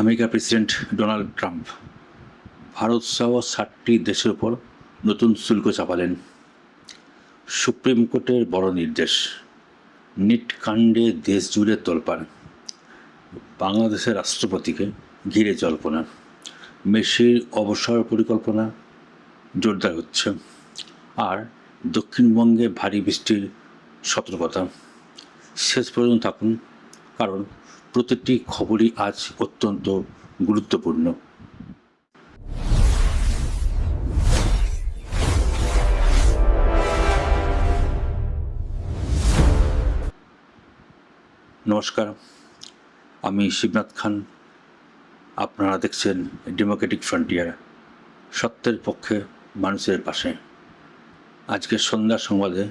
আমেরিকার president Donald Trump ভারতসহ 60টি দেশের উপর নতুন শুল্ক চাপালেন। সুপ্রিম কোর্টের বড় নির্দেশ, নিট কাণ্ডে দেশ জুড়ে তোলপাড়। বাংলাদেশের রাষ্ট্রপতিকে ঘিরে জল্পনা, মেসির অবসর পরিকল্পনা জোরদার হচ্ছে, আর দক্ষিণবঙ্গে ভারী বৃষ্টির সতর্কতা। শেষ পর্যন্ত থাকুন, কারণ প্রতিটি খবরই আজ অত্যন্ত গুরুত্বপূর্ণ। নমস্কার, আমি শিবনাথ খান। আপনারা দেখছেন ডেমোক্রেটিক ফ্রন্টিয়ার, সত্যের পক্ষে, মানুষের পাশে। আজকের সন্ধ্যা সংবাদে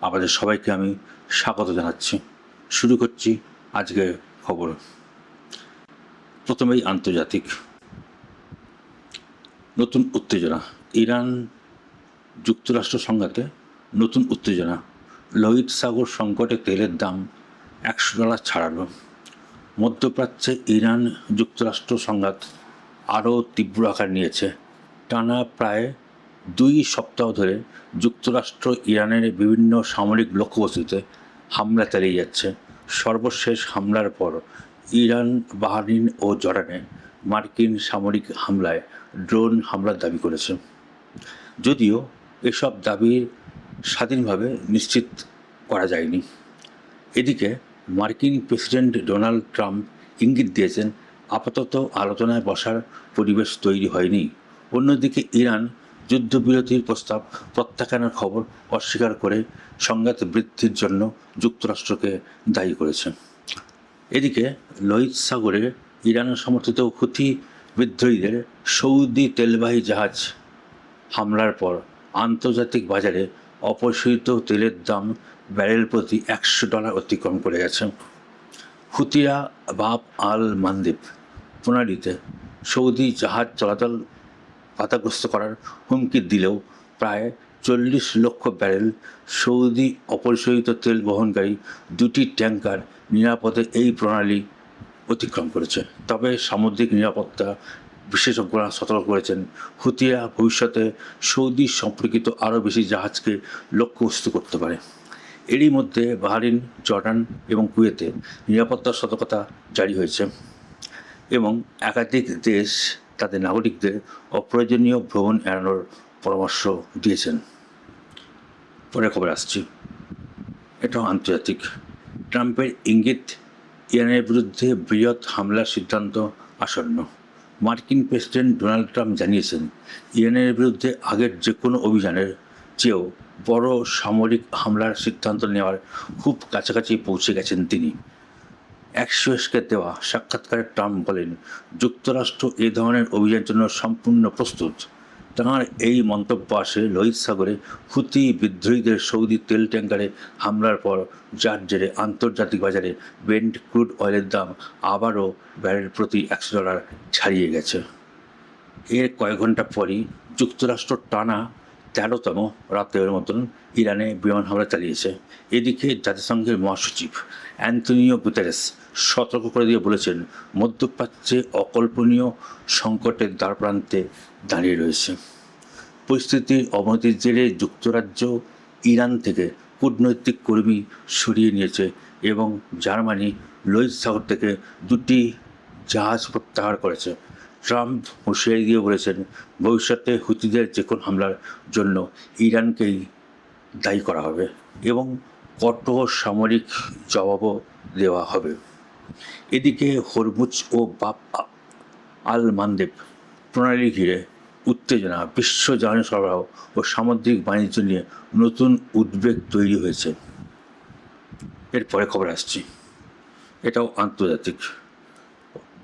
আপনাদের সবাইকে আমি স্বাগত জানাচ্ছি। শুরু করছি আজকের খবর। প্রথমেই আন্তর্জাতিক নতুন উত্তেজনা। ইরান যুক্তরাষ্ট্র সংঘাতে নতুন উত্তেজনা। লোহিত সাগর সংকটে তেলের দাম $100 ছাড়ালো। মধ্যপ্রাচ্যে ইরান যুক্তরাষ্ট্র সংঘাত আরও তীব্র আকার নিয়েছে। টানা প্রায় 2 সপ্তাহ ধরে যুক্তরাষ্ট্র ইরানের বিভিন্ন সামরিক লক্ষ্যবস্তুতে হামলা চালিয়ে যাচ্ছে। সর্বশেষ হামলার পর ইরান, বাহরিন ও জর্ডানে মার্কিন সামরিক হামলায় ড্রোন হামলার দাবি করেছে। যদিও এসব দাবির স্বাধীনভাবে নিশ্চিত করা যায়নি। এদিকে মার্কিন প্রেসিডেন্ট ডোনাল্ড ট্রাম্প ইঙ্গিত দিয়েছেন আপাতত আলোচনায় বসার পরিবেশ তৈরি হয়নি। অন্যদিকে ইরান যুদ্ধবিরতির প্রস্তাব প্রত্যাখ্যানের খবর অস্বীকার করে সংঘাত বৃদ্ধির জন্য যুক্তরাষ্ট্রকে দায়ী করেছে। এদিকে লোহিত সাগরে ইরান সমর্থিত হুথি বিদ্রোহীদের সৌদি তেলবাহী জাহাজ হামলার পর আন্তর্জাতিক বাজারে অপরিশোধিত তেলের দাম ব্যারেল প্রতি $100 অতিক্রম করে গেছে। হুতিরা বাব আল মান্দেব প্রণালীতে সৌদি জাহাজ চলাচল বাধাগ্রস্ত করার হুমকি দিলেও প্রায় 40 লক্ষ ব্যারেল সৌদি অপরিশোধিত তেল বহনকারী 2টি ট্যাঙ্কার নিরাপদে এই প্রণালী অতিক্রম করেছে। তবে সামুদ্রিক নিরাপত্তা বিশেষজ্ঞরা সতর্ক করেছেন, হুতিরা ভবিষ্যতে সৌদি সম্পর্কিত আরও বেশি জাহাজকে লক্ষ্যবস্তু করতে পারে। এরই মধ্যে বাহরিন, জর্ডান এবং কুয়েতে নিরাপত্তার সতর্কতা জারি হয়েছে এবং একাধিক দেশ তাদের নাগরিকদের অপ্রয়োজনীয় ভ্রমণ এড়ানোর পরামর্শ দিয়েছেন। পরে খবর আসছি। এটাও আন্তর্জাতিক। ট্রাম্পের ইঙ্গিত, ইরানের বিরুদ্ধে বৃহৎ হামলার সিদ্ধান্ত আসন্ন। মার্কিন প্রেসিডেন্ট ডোনাল্ড ট্রাম্প জানিয়েছেন, ইরানের বিরুদ্ধে আগের যে কোনো অভিযানের চেয়েও বড় সামরিক হামলার সিদ্ধান্ত নেওয়ার খুব কাছাকাছি পৌঁছে গেছেন তিনি। অ্যাক্সিওসকে দেওয়া সাক্ষাৎকারে ট্রাম্প বলেন, যুক্তরাষ্ট্র এ ধরনের অভিযানের জন্য সম্পূর্ণ প্রস্তুত। তাঁর এই মন্তব্য আসে লোহিত সাগরে হুতি বিদ্রোহীদের সৌদি তেল ট্যাঙ্কারে হামলার পর, যার জেরে আন্তর্জাতিক বাজারে ব্রেন্ট ক্রুড অয়েলের দাম আবারও ব্যারেল প্রতি $100 ছাড়িয়ে গেছে। এর কয়েক ঘন্টা পরই যুক্তরাষ্ট্র টানা 13তম রাতের মতন ইরানে বিমান হামলা চালিয়েছে। এদিকে জাতিসংঘের মহাসচিব অ্যান্তনিও গুতেরেস সতর্ক করে দিয়ে বলেছেন, মধ্যপ্রাচ্যে অকল্পনীয় সংকটের দ্বারপ্রান্তে দাঁড়িয়ে রয়েছে। পরিস্থিতির অবনতির জেরে যুক্তরাজ্য ইরান থেকে কূটনৈতিক কর্মী সরিয়ে নিয়েছে এবং জার্মানি লোহিত সাগর থেকে 2টি জাহাজ প্রত্যাহার করেছে। ট্রাম্প হুঁশিয়ারি দিয়ে বলেছেন, ভবিষ্যতে হুতিদের যে কোনো হামলার জন্য ইরানকেই দায়ী করা হবে এবং কঠোর সামরিক জবাবও দেওয়া হবে। এদিকে হরমুজ ও বাব আল মান্দেব প্রণালী ঘিরে উত্তেজনা, বিশ্ব জ্বালানি সরবরাহ ও সামুদ্রিক বাণিজ্য নিয়ে নতুন উদ্বেগ তৈরি হয়েছে। এরপরে খবর আসছি। এটাও আন্তর্জাতিক।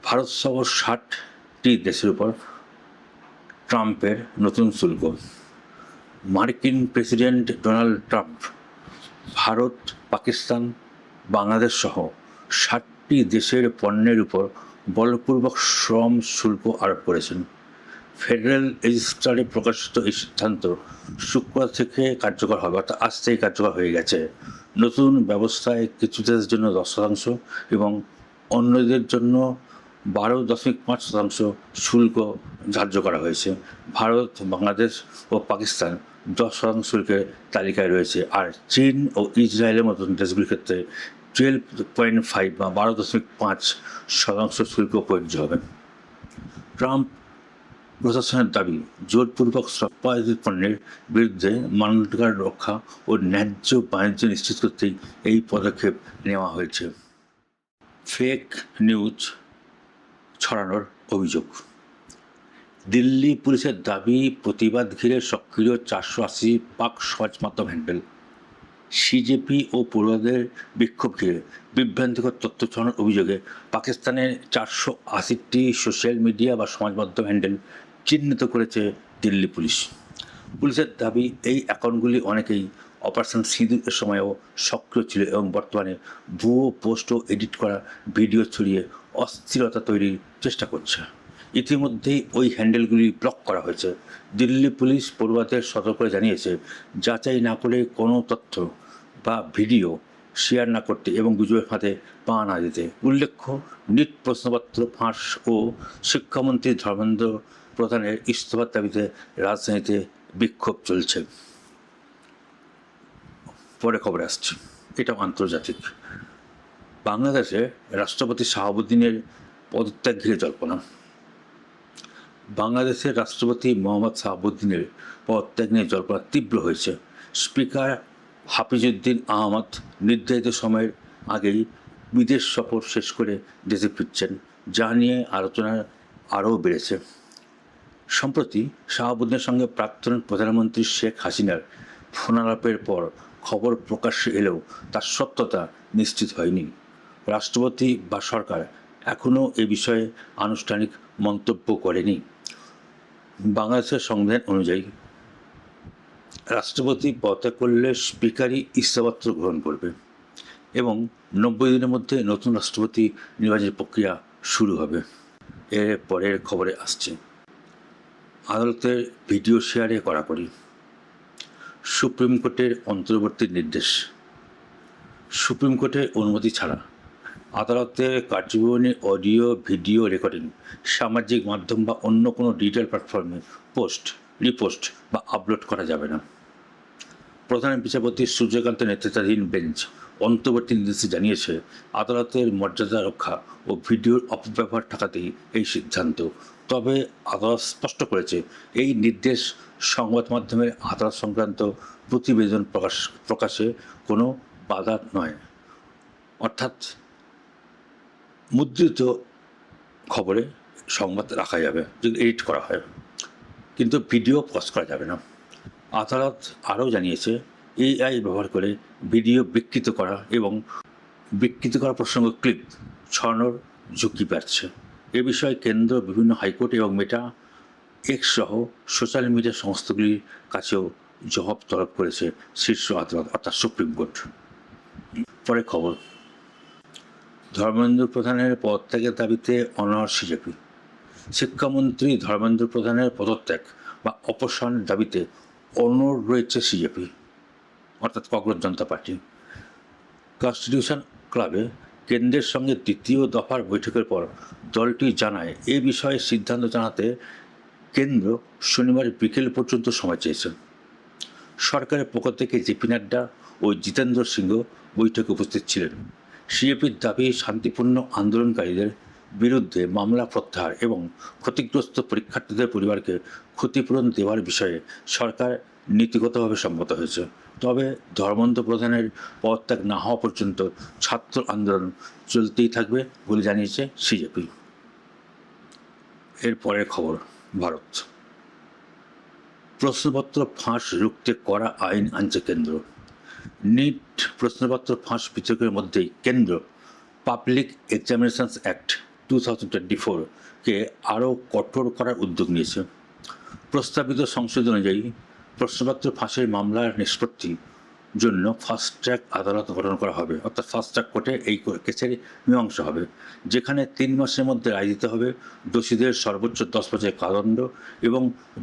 ভারতসহ 60টি দেশের উপর ট্রাম্পের নতুন শুল্ক। মার্কিন president Donald Trump Bharat, Pakistan, Bangladesh সহ 60টি দেশের পণ্যের উপর বলপূর্বক শ্রম শুল্ক আরোপ করেছেন। ফেডারেল রেজিস্ট্রারে প্রকাশিত এই সিদ্ধান্ত শুক্রবার থেকে কার্যকর হবে, অর্থাৎ আজ থেকে কার্যকর হয়ে গেছে। নতুন ব্যবস্থায় কিছু দেশের জন্য 10% এবং অন্যদের জন্য 12.5% শুল্ক ধার্য করা হয়েছে। ভারত, বাংলাদেশ ও পাকিস্তান 10% শুল্কের তালিকায় রয়েছে, আর চীন ও ইসরায়েলের মতন দেশগুলির ক্ষেত্রে 12.5 বা 12.5% শুল্ক প্রযোজ্য হবে। ট্রাম্প প্রশাসনের দাবি, জোরপূর্বক রপ্তানিকৃত পণ্যের বিরুদ্ধে মানবাধিকার রক্ষা ও ন্যায্য বাণিজ্য নিশ্চিত করতেই এই পদক্ষেপ নেওয়া হয়েছে। ফেক নিউজ ছড়ানোর অভিযোগ। দিল্লি পুলিশের দাবি, প্রতিবাদ ঘিরে সক্রিয় 480 পাক সমাজ মাধ্যম হ্যান্ডেল। সিজেপি ও পড়ুয়াদের বিক্ষোভ ঘিরে বিভ্রান্তিকর তথ্য ছড়ানোর অভিযোগে পাকিস্তানের 480টি সোশ্যাল মিডিয়া বা সমাজ মাধ্যম হ্যান্ডেল চিহ্নিত করেছে দিল্লি পুলিশ। পুলিশের দাবি, এই অ্যাকাউন্টগুলি অনেকেই অপারেশন সিঁদুরের সময়ও সক্রিয় ছিল এবং বর্তমানে ভুয়ো পোস্ট ও এডিট করা ভিডিও ছড়িয়ে অস্থিরতা তৈরির চেষ্টা করছে। ইতিমধ্যেই ওই হ্যান্ডেলগুলি ব্লক করা হয়েছে। দিল্লি পুলিশ পড়ুয়াদের সতর্ক করে জানিয়েছে, যাচাই না করে কোনো তথ্য বা ভিডিও শেয়ার না করতে এবং গুজবের ফাঁদে পা না দিতে। উল্লেখ্য, নিট প্রশ্নপত্র ফাঁস ও শিক্ষামন্ত্রী ধর্মেন্দ্র প্রধানের ইস্তফার দাবিতে রাজধানীতে বিক্ষোভ চলছে। পরে খবরে আসছে, এটাও আন্তর্জাতিক। বাংলাদেশে রাষ্ট্রপতি শাহাবুদ্দিনের পদত্যাগ ঘিরে জল্পনা। বাংলাদেশের রাষ্ট্রপতি মোহাম্মদ শাহাবুদ্দিনের পদত্যাগ নিয়ে জল্পনা তীব্র হয়েছে। স্পিকার হাফিজউদ্দিন আহমদ নির্ধারিত সময়ের আগেই বিদেশ সফর শেষ করে দেশে ফিরছেন, যা নিয়ে আলোচনা আরও বেড়েছে। সম্প্রতি শাহাবুদ্দিনের সঙ্গে প্রাক্তন প্রধানমন্ত্রী শেখ হাসিনার ফোনালাপের পর খবর প্রকাশ্যে এলেও তার সত্যতা নিশ্চিত হয়নি। রাষ্ট্রপতি বা সরকার এখনও এ বিষয়ে আনুষ্ঠানিক মন্তব্য করেনি। বাংলাদেশের সংবিধান অনুযায়ী রাষ্ট্রপতি পদত্যাগ করলে স্পিকারই ইস্তফাপত্র গ্রহণ করবে এবং 90 দিনের মধ্যে নতুন রাষ্ট্রপতি নির্বাচনের প্রক্রিয়া শুরু হবে। এর পরের খবরে আসছে, আদালতের ভিডিও শেয়ারে কড়াকড়ি। সুপ্রিম কোর্টের অন্তর্বর্তী নির্দেশ, সুপ্রিম কোর্টের অনুমতি ছাড়া আদালতের কার্যবিবরণী অডিও ভিডিও রেকর্ডিং সামাজিক মাধ্যম বা অন্য কোনো ডিজিটাল প্ল্যাটফর্মে পোস্ট, রিপোস্ট বা আপলোড করা যাবে না। প্রধান বিচারপতি সূর্যকান্ত নেতৃত্বাধীন বেঞ্চ অন্তর্বর্তী নির্দেশে জানিয়েছে, আদালতের মর্যাদা রক্ষা ও ভিডিওর অপব্যবহার ঠেকাতেই এই সিদ্ধান্ত। তবে আদালত স্পষ্ট করেছে, এই নির্দেশ সংবাদ মাধ্যমের আদালত সংক্রান্ত প্রতিবেদন প্রকাশে কোনো বাধা নয়। অর্থাৎ মুদ্রিত খবরে সংবাদ রাখা যাবে যদি এডিট করা হয়, কিন্তু ভিডিও পোস্ট করা যাবে না। আদালত আরও জানিয়েছে, এআই ব্যবহার করে ভিডিও বিকৃত করা এবং বিকৃত করা প্রসঙ্গ ক্লিপ ছড়ানোর ঝুঁকি বাড়ছে। এ বিষয়ে কেন্দ্র বিভিন্ন হাইকোর্ট এবং মেটা এক্স সহ সোশ্যাল মিডিয়া সংস্থাগুলির কাছেও জবাব তলব করেছে শীর্ষ আদালত অর্থাৎ সুপ্রিম কোর্ট। পরে খবর, ধর্মেন্দ্র প্রধানের পদত্যাগের দাবিতে অনড় সিজেপি। শিক্ষামন্ত্রী ধর্মেন্দ্র প্রধানের পদত্যাগ বা অপসারণের দাবিতে অনড় রয়েছে সিজেপি অর্থাৎ কংগ্রেস জনতা পার্টি। কনস্টিটিউশন ক্লাবে কেন্দ্রের সঙ্গে দ্বিতীয় দফার বৈঠকের পর দলটি জানায়, এ বিষয়ে সিদ্ধান্ত জানাতে কেন্দ্র শনিবার বিকেল পর্যন্ত সময় চেয়েছে। সরকারের পক্ষ থেকে জেপি নাড্ডা ও জিতেন্দ্র সিংহ বৈঠকে উপস্থিত ছিলেন। সিজেপির দাবি, শান্তিপূর্ণ আন্দোলনকারীদের বিরুদ্ধে মামলা প্রত্যাহার এবং ক্ষতিগ্রস্ত পরীক্ষার্থীদের পরিবারকে ক্ষতিপূরণ দেওয়ার বিষয়ে সরকার নীতিগতভাবে সম্মত হয়েছে। তবে ধর্মেন্দ্র প্রধানের পদত্যাগ না হওয়া পর্যন্ত ছাত্র আন্দোলন চলতেই থাকবে বলে জানিয়েছে সিজেপি। এর পরের খবর, ভারত প্রশ্নপত্র ফাঁস রুখতে কড়া আইন আনছে কেন্দ্র। নিট প্রশ্নপত্র ফাঁস বিতর্কের মধ্যেই কেন্দ্র পাবলিক এক্সামিনেশনস অ্যাক্ট 2024-কে আরও কঠোর করার উদ্যোগ নিয়েছে। প্রস্তাবিত সংশোধন অনুযায়ী প্রশ্নপত্র ফাঁসের মামলার নিষ্পত্তির জন্য ফাস্ট ট্র্যাক আদালত গঠন করা হবে, অর্থাৎ ফাস্ট ট্র্যাক কোর্টে এই কেসের মীমাংসা হবে, যেখানে 3 মাসের মধ্যে রায় দিতে হবে। দোষীদের সর্বোচ্চ 10 বছরের কারাদণ্ড এবং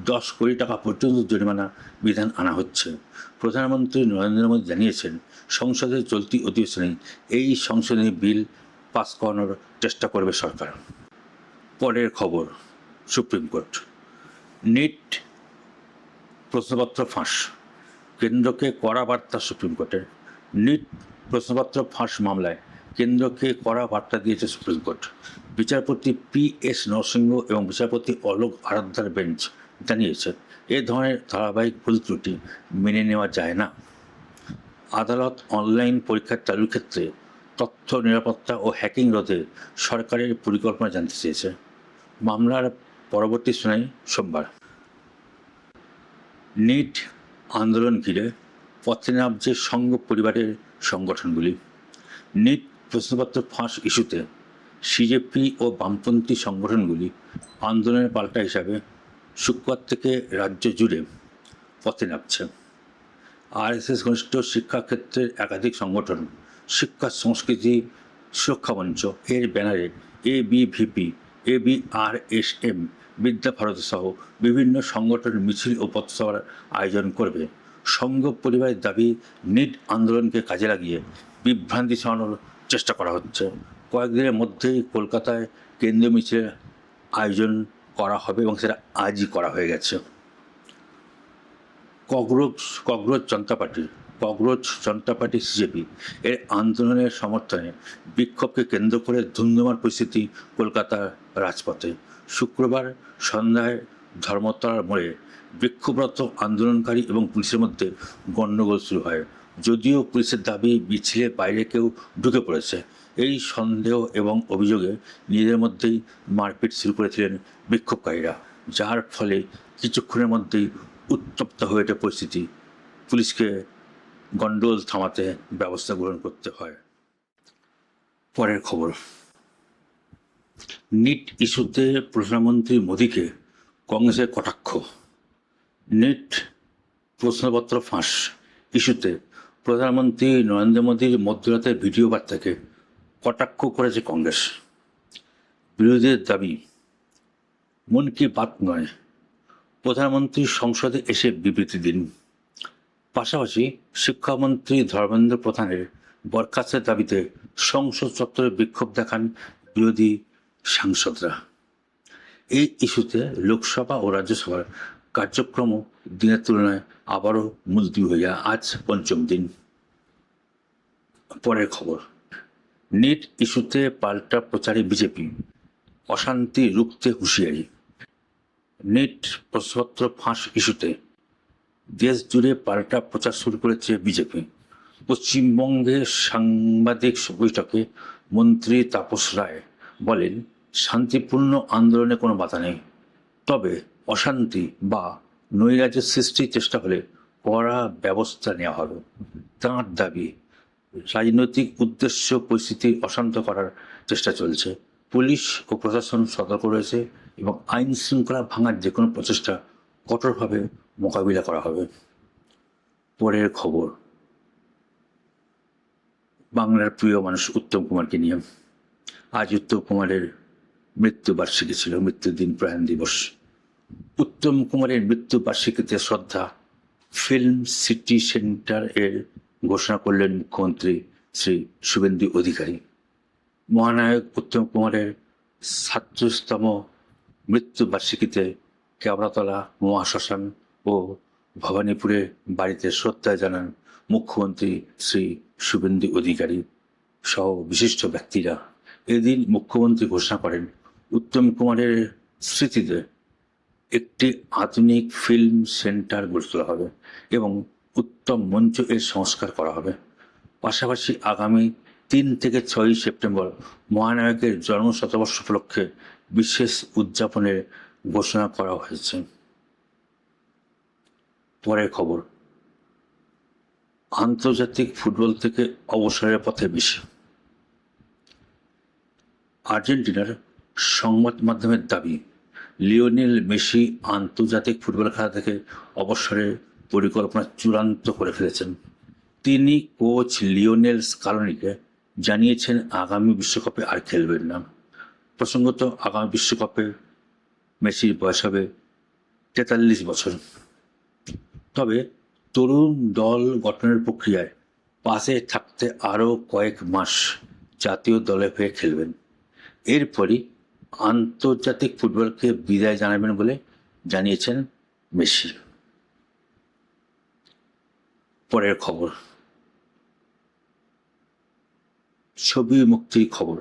10 কোটি টাকা পর্যন্ত জরিমানা বিধান আনা হচ্ছে। প্রধানমন্ত্রী নরেন্দ্র মোদী জানিয়েছেন, সংসদের চলতি অধিবেশনে এই সংশোধনী বিল পাস করানোর চেষ্টা করবে সরকার। পরের খবর, সুপ্রিম কোর্ট নিট প্রশ্নপত্র ফাঁস, কেন্দ্রকে কড়া বার্তা সুপ্রিম কোর্টের। নিট প্রশ্নপত্র ফাঁস মামলায় কেন্দ্রকে কড়া বার্তা দিয়েছে সুপ্রিম কোর্ট। বিচারপতি P.S. নরসিংহ এবং বিচারপতি অলোক আরাধ্যার বেঞ্চ জানিয়েছে, এ ধরনের ধারাবাহিক ভুল ত্রুটি মেনে নেওয়া যায় না। আদালত অনলাইন পরীক্ষার চালুর ক্ষেত্রে তথ্য নিরাপত্তা ও হ্যাকিং রোধে সরকারের পরিকল্পনা জানতে চেয়েছে। মামলার পরবর্তী শুনানি সোমবার। নিট আন্দোলন ঘিরে পথে নামছে সংঘ পরিবারের সংগঠনগুলি। নিট প্রশ্নপত্র ফাঁস ইস্যুতে সিজেপি ও বামপন্থী সংগঠনগুলি আন্দোলনের পাল্টা হিসাবে শুক্রবার থেকে রাজ্য জুড়ে পথে নামছে। RSS ঘনিষ্ঠ শিক্ষাক্ষেত্রের একাধিক সংগঠন শিক্ষা সংস্কৃতি সুরক্ষা মঞ্চ এর ব্যানারে ABVP, ABRSM, বিদ্যাভারতী সহ বিভিন্ন সংগঠন মিছিল ও পথসভার আয়োজন করবে। সংঘ পরিবারের দাবি, নিট আন্দোলনকে কাজে লাগিয়ে বিভ্রান্তি ছড়ানোর চেষ্টা করা হচ্ছে। কয়েকদিনের মধ্যেই কলকাতায় কেন্দ্রীয় মিছিলের আয়োজন করা হবে এবং সেটা আজই করা হয়ে গেছে। ককরোচ জনতা পার্টি সিজেপি এর আন্দোলনের সমর্থনে বিক্ষোভকে কেন্দ্র করে ধুন্ধুমার পরিস্থিতি কলকাতার রাজপথে। শুক্রবার সন্ধ্যায় ধর্মতলার মোড়ে বিক্ষোভরত আন্দোলনকারী এবং পুলিশের মধ্যে গণ্ডগোল শুরু হয়। যদিও পুলিশের দাবি মিছিলের বাইরে কেউ ঢুকে পড়েছে। এই সন্দেহ এবং অভিযোগে নিজেদের মধ্যেই মারপিট শুরু করেছিলেন বিক্ষোভকারীরা, যার ফলে কিছুক্ষণের মধ্যেই উত্তপ্ত হয়ে ওঠে পরিস্থিতি। পুলিশকে গন্ডগোল থামাতে ব্যবস্থা গ্রহণ করতে হয়। পরের খবর, নিট ইস্যুতে প্রধানমন্ত্রী মোদীকে কংগ্রেসের কটাক্ষ। নিট প্রশ্নপত্র ফাঁস ইস্যুতে প্রধানমন্ত্রী নরেন্দ্র মোদীর মধ্যরাতের ভিডিও বার্তাকে কটাক্ষ করেছে কংগ্রেস। বিরোধীদের দাবি, মন কি বাত নয়, প্রধানমন্ত্রী সংসদে এসে বিবৃতি দিন। পাশাপাশি শিক্ষামন্ত্রী ধর্মেন্দ্র প্রধানের বরখাস্তের দাবিতে সংসদ চত্বরে বিক্ষোভ দেখান বিরোধী সাংসদরা। এই ইস্যুতে লোকসভা ও রাজ্যসভার কার্যক্রম দিনের তুলনায় আবারও মুলতবি হয়ে যায়, আজ পঞ্চম দিন। পরের খবর, নিট ইস্যুতে পাল্টা প্রচারে বিজেপি, অশান্তি রুখতে হুঁশিয়ারি। নিট প্রশ্নপত্র ফাঁস ইস্যুতে দেশ জুড়ে পাল্টা প্রচার শুরু করেছে বিজেপি। পশ্চিমবঙ্গে সাংবাদিক বৈঠকে মন্ত্রী তাপস রায় বলেন, শান্তিপূর্ণ আন্দোলনে কোনো বাধা নেই, তবে অশান্তি বা নৈরাজ্যের সৃষ্টির চেষ্টা হলে কড়া ব্যবস্থা নেওয়া হবে। তাঁর দাবি, রাজনৈতিক উদ্দেশ্য পরিস্থিতি অশান্ত করার চেষ্টা চলছে। পুলিশ ও প্রশাসন সতর্ক রয়েছে এবং আইন শৃঙ্খলা ভাঙার যে কোনো প্রচেষ্টা কঠোরভাবে মোকাবিলা করা হবে। পরের খবর, বাংলার প্রিয় মানুষ উত্তম কুমারকে নিয়ে। আজ উত্তম কুমারের মৃত্যুবার্ষিকী ছিল, মৃত্যুদিন, প্রয়াণ দিবস। উত্তম কুমারের মৃত্যুবার্ষিকীতে শ্রদ্ধা ফিল্ম সিটি সেন্টার এর ঘোষণা করলেন মুখ্যমন্ত্রী শ্রী শুভেন্দু অধিকারী। মহানায়ক উত্তম কুমারের 37তম মৃত্যুবার্ষিকীতে কেওড়াতলা, মহাশ্মশান ও ভবানীপুরে বাড়িতে শ্রদ্ধা জানান মুখ্যমন্ত্রী শ্রী শুভেন্দু অধিকারী সহ বিশিষ্ট ব্যক্তিরা। এদিন মুখ্যমন্ত্রী ঘোষণা করেন, উত্তম কুমারের স্মৃতিতে একটি আধুনিক ফিল্ম সেন্টার গড়ে তোলা হবে এবং উত্তম মঞ্চ এর সংস্কার করা হবে। পাশাপাশি আগামী 3 থেকে 6 সেপ্টেম্বর মহানায়কের জন্মশতবর্ষ উপলক্ষে বিশেষ উদযাপনের ঘোষণা করা হয়েছে। পরের খবর, আন্তর্জাতিক ফুটবল থেকে অবসরের পথে মেসি। আর্জেন্টিনার সংবাদ মাধ্যমের দাবি, লিওনেল মেসি আন্তর্জাতিক ফুটবল খেলা থেকে অবসরের পরিকল্পনা চূড়ান্ত করে ফেলেছেন। তিনি কোচ লিওনেল স্কালোনিকে জানিয়েছেন আগামী বিশ্বকাপে আর খেলবেন না। প্রসঙ্গত, আগামী বিশ্বকাপে মেসির বয়স হবে 43 বছর। তবে তরুণ দল গঠনের প্রক্রিয়ায় পাশে থাকতে আরও কয়েক মাস জাতীয় দলে হয়ে খেলবেন। এরপরই আন্তর্জাতিক ফুটবলকে বিদায় জানাবেন বলে জানিয়েছেন মেসি। পরের খবর, ছবি মুক্তির খবর।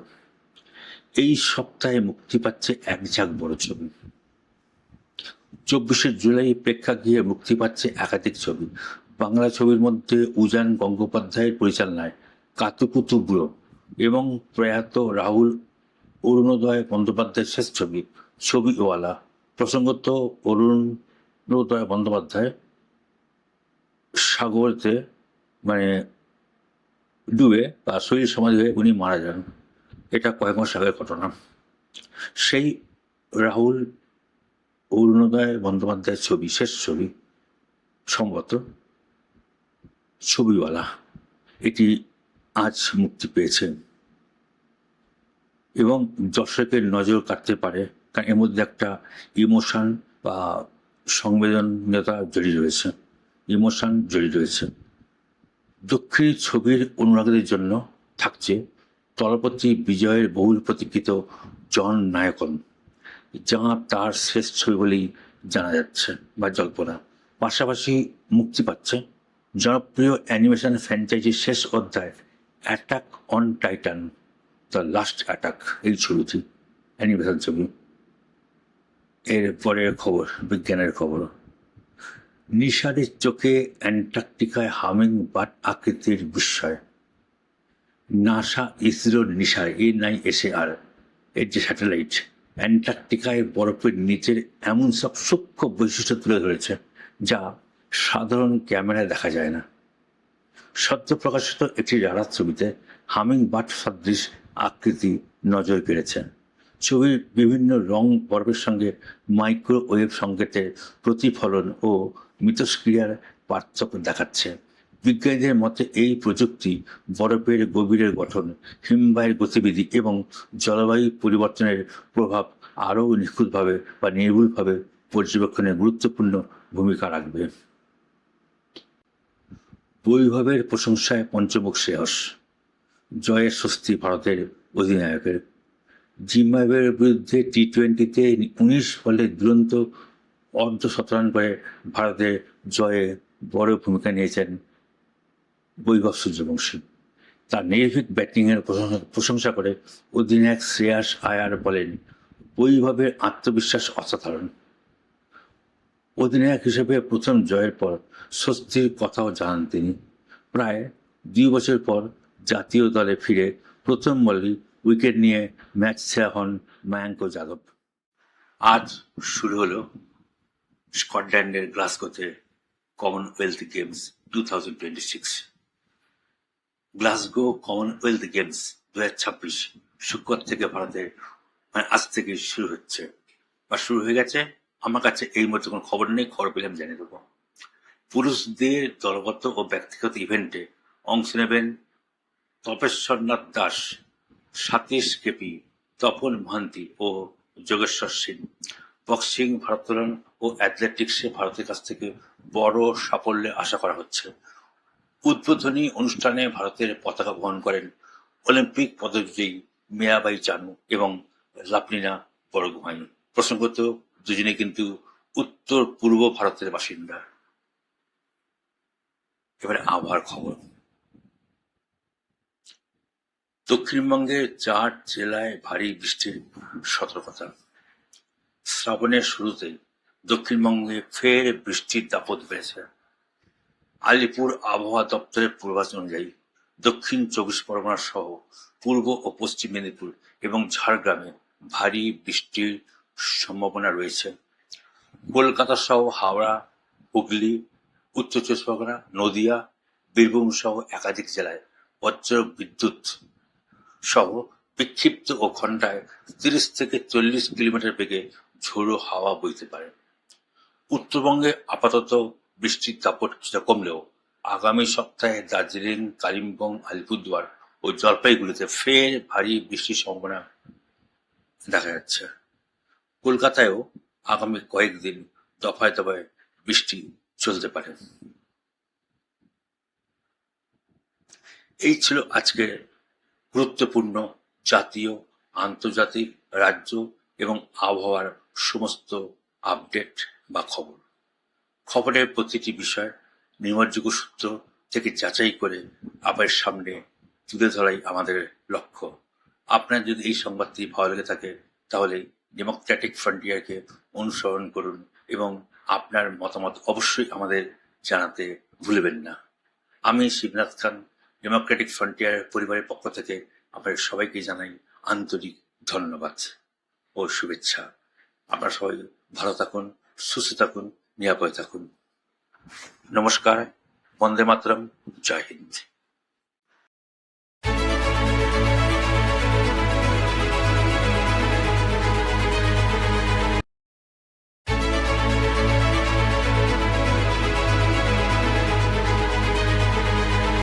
এই সপ্তাহে মুক্তি পাচ্ছে এক ঝাঁক বড় ছবি। 24শে জুলাই প্রেক্ষাগৃহে মুক্তি পাচ্ছে একাধিক ছবি। বাংলা ছবির মধ্যে উজান গঙ্গোপাধ্যায়ের পরিচালনায় কাতুকুতু বুড়ো এবং প্রয়াত রাহুল অরুণোদয় বন্দ্যোপাধ্যায়ের শেষ ছবি ছবিওয়ালা। প্রসঙ্গত, অরুণোদয় বন্দ্যোপাধ্যায় সাগরতে ডুবে বা শরীর সমাধি হয়ে উনি মারা যান। এটা কয়েক মাস আগের ঘটনা। সেই রাহুল অরুণোদয় বন্দ্যোপাধ্যায়ের ছবি, শেষ ছবি সম্ভবত ছবিওয়ালা, এটি আজ মুক্তি পেয়েছে এবং দর্শকের নজর কাটতে পারে, কারণ এর মধ্যে একটা ইমোশন বা সংবেদনতা জড়িয়ে রয়েছে। দক্ষিণী ছবির অনুরাগীদের জন্য থাকছে তলপতি বিজয়ের বহুল প্রতীক্ষিত জন নায়কন, যা তার শেষ ছবি বলেই জানা যাচ্ছে বা জল্পনা। পাশাপাশি মুক্তি পাচ্ছে জনপ্রিয় অ্যানিমেশন ফ্র্যাঞ্চাইজির শেষ অধ্যায় attack on Titan, the last attack, এই ছবিটি অ্যানিমেশন ছবি। এর পরের খবর, বিজ্ঞানের খবর। নিশারের চোখে অ্যান্টার্কটিকায় হামিং বার্ড আকৃতির বিস্ময়। নাসা ইসরোর নিশার NISAR এর যে স্যাটেলাইট অ্যান্টার্কটিকায় বরফের নিচের এমন সব সূক্ষ্ম বৈশিষ্ট্য তুলে ধরেছে যা সাধারণ ক্যামেরায় দেখা যায় না। সদ্য প্রকাশিত একটি রাডার ছবিতে হামিং বার্ড সদৃশ আকৃতি নজর কেড়েছে। ছবির বিভিন্ন রং বরফের সঙ্গে মাইক্রোওয়েভ সংকেতের প্রতিফলন ও মিথস্ক্রিয়ার পার্থক্য দেখাচ্ছে। বিজ্ঞানীদের মতে এই প্রযুক্তি বরফের গভীরের গঠন, হিমবাহের গতিবিধি এবং জলবায়ু পরিবর্তনের প্রভাব আরও নিখুঁতভাবে বা নির্ভুলভাবে পর্যবেক্ষণে গুরুত্বপূর্ণ ভূমিকা রাখবে। বৈভবের প্রশংসায় পঞ্চমুখ শ্রেয়স, জয়ের স্বস্তি ভারতের অধিনায়কের। জিম্বাবুয়ের বিরুদ্ধে T20-তে 19 বলে দুরন্ত অর্ধশতরান করে ভারতের জয়ে বড় ভূমিকা নিয়েছেন বৈভব সূর্যবংশী। তার নির্ভীক ব্যাটিংয়ের প্রশংসা করে অধিনায়ক শ্রেয়াস আয়ার বলেন, বৈভবের আত্মবিশ্বাস অসাধারণ। অধিনায়ক হিসেবে প্রথম জয়ের পর স্বস্তির কথাও জানান তিনি। প্রায় 2 বছর পর জাতীয় দলে ফিরে প্রথম বলেই উইকেট নিয়ে ম্যাচ সেরা হন মায়াঙ্ক যাদব। আজ শুরু হলো স্কটল্যান্ডের গ্লাসগোতে Commonwealth Games 2026। Glasgow Commonwealth Games 2026 শুক্রবার থেকে ভারতের আজ থেকে শুরু হচ্ছে বা শুরু হয়ে গেছে। আমার কাছে এই মুহূর্তে কোনো খবর নেই, খবর পেলে আমি জানিয়ে দেবো। পুরুষদের দলগত ও ব্যক্তিগত ইভেন্টে অংশ নেবেন তপেশ্বরনাথ দাস, সতীশ কেপি, তপন মহান্তি ও যোগেশ্বর সিং। বক্সিং, ভারোত্তোলন ও অ্যাথলেটিক্সে ভারতের কাছ থেকে বড় সাফল্য আশা করা হচ্ছে। উদ্বোধনী অনুষ্ঠানে ভারতের পতাকা বহন করেন অলিম্পিক পদকজয়ী মীরাবাই চানু এবং লাভলিনা বরগোহাঁই। প্রসঙ্গত, দুজনে কিন্তু উত্তর পূর্ব ভারতের বাসিন্দা। এবারে আবহাওয়ার খবর। দক্ষিণবঙ্গের 4 জেলায় ভারী বৃষ্টির সতর্কতা। শ্রাবণের শুরুতে দক্ষিণবঙ্গে ফের বৃষ্টির দাপট বেড়েছে। আলিপুর আবহাওয়া দপ্তরের পূর্বাভাস অনুযায়ী দক্ষিণ 24 পরগনা সহ পূর্ব ও পশ্চিম মেদিনীপুর এবং ঝাড়গ্রামে ভারী বৃষ্টির সম্ভাবনা রয়েছে। কলকাতা সহ হাওড়া, হুগলি, উত্তর 24 পরগনা, নদিয়া, বীরভূম সহ একাধিক জেলায় বজ্র বিদ্যুৎ সহ বিক্ষিপ্ত ও ঘন্টায় 30 থেকে 40 কিলোমিটার বেগে ঝোড়ো হাওয়া বইতে পারে। উত্তরবঙ্গে আপাতত বৃষ্টির দাপট কিছুটা কমলেও আগামী সপ্তাহে দার্জিলিং, কালিম্পং, আলিপুরদুয়ার ও জলপাইগুড়িতে ফের ভারী বৃষ্টির সম্ভাবনা দেখা যাচ্ছে। কলকাতায়ও আগামী কয়েকদিন দফায় দফায় বৃষ্টি চলতে পারে। এই ছিল আজকের গুরুত্বপূর্ণ জাতীয়, আন্তর্জাতিক, রাজ্য এবং আবহাওয়ার সমস্ত আপডেট বা খবরের প্রতিটি বিষয় নির্ভরযোগ্য সূত্র থেকে যাচাই করে আপনার সামনে তুলে ধরাই আমাদের লক্ষ্য। আপনার যদি এই সংবাদটি ভালো লেগে থাকে তাহলে ডেমোক্রেটিক ফ্রন্টিয়ারকে অনুসরণ করুন এবং আপনার মতামত অবশ্যই আমাদের জানাতে ভুলবেন না। আমি শিবনাথ খান, ডেমোক্রেটিক ফ্রন্টিয়ার পরিবারের পক্ষ থেকে আপনাদের সবাইকে জানাই আন্তরিক ধন্যবাদ ও শুভেচ্ছা। আপনারা সবাই ভালো থাকুন, সুস্থ থাকুন, নিরাপদে থাকুন। নমস্কার, বন্দে মাতরম, জয় হিন্দ।